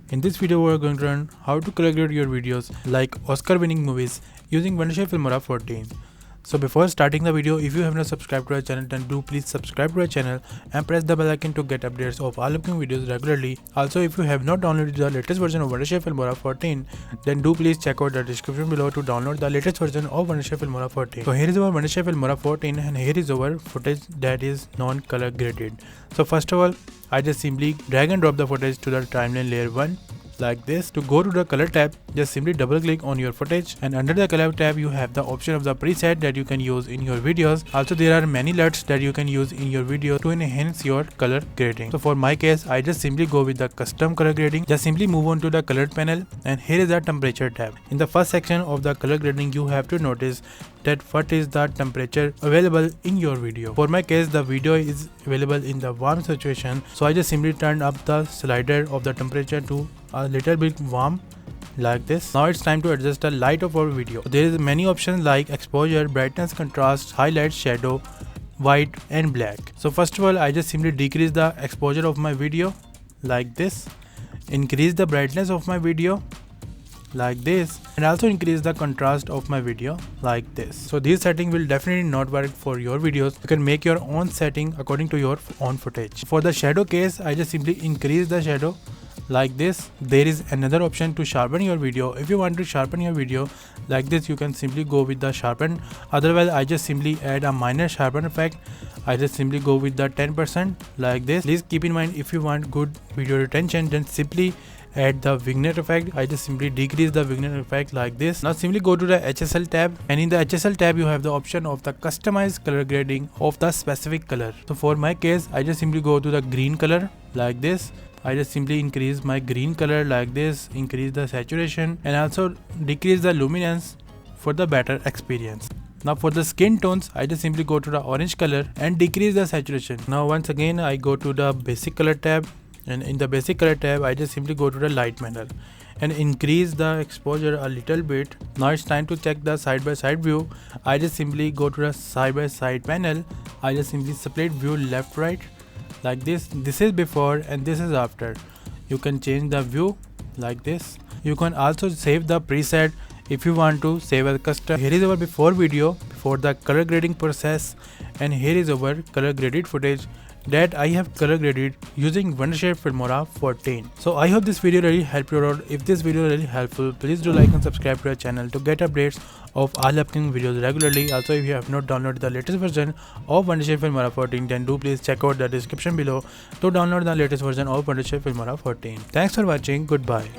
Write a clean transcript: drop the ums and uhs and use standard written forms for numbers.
In this video we are going to learn how to color grade your videos like Oscar winning movies using Wondershare Filmora 14. So before starting the video, if you have not subscribed to our channel, then do please subscribe to our channel and press the bell icon to get updates of all upcoming videos regularly. Also, if you have not downloaded the latest version of Wondershare Filmora 14, then do please check out the description below to download the latest version of Wondershare Filmora 14. So here is our Wondershare Filmora 14 and here is our footage that is non-color graded. So first of all, I just simply drag and drop the footage to the timeline layer 1. Like this. To go to the color tab, just simply double click on your footage, and under the color tab you have the option of the preset that you can use in your videos. Also there are many LUTs that you can use in your video to enhance your color grading. So for my case, I just simply go with the custom color grading. Just simply move on to the colored panel, and here is the temperature tab. In the first section of the color grading, you have to notice that what is the temperature available in your video. For my case, the video is available in the warm situation, so I just simply turn up the slider of the temperature to a little bit warm like this. Now it's time to adjust the light of our video. There is many options like exposure, brightness, contrast, highlight, shadow, white and black. So first of all, I just simply decrease the exposure of my video like this, increase the brightness of my video like this, and also increase the contrast of my video like this. So these settings will definitely not work for your videos. You can make your own setting according to your own footage. For the shadow case, I just simply increase the shadow like this. There is another option to sharpen your video. If you want to sharpen your video like this, you can simply go with the sharpen. Otherwise, I just simply add a minor sharpen effect. I just simply go with the 10% like this. Please keep in mind, if you want good video retention, then simply add the vignette effect. I just simply decrease the vignette effect like this. Now simply go to the HSL tab, and in the HSL tab you have the option of the customized color grading of the specific color. So for my case, I just simply go to the green color like this. I just simply increase my green color like this, increase the saturation and also decrease the luminance for the better experience. Now for the skin tones, I just simply go to the orange color and decrease the saturation. Now once again I go to the basic color tab, and in the basic color tab I just simply go to the light panel and increase the exposure a little bit. Now it's time to check the side by side view. I just simply go to the side by side panel. I just simply split view left right like this. This is before and this is after. You can change the view like this. You can also save the preset if you want to save as custom. Here is our before video before the color grading process, and here is our color graded footage that I have color graded using Wondershare Filmora 14. So I hope this video really helped you out. If this video really helpful, please do like and subscribe to our channel to get updates of all upcoming videos regularly. Also, if you have not downloaded the latest version of Wondershare Filmora 14, then do please check out the description below to download the latest version of Wondershare Filmora 14. Thanks for watching. Goodbye.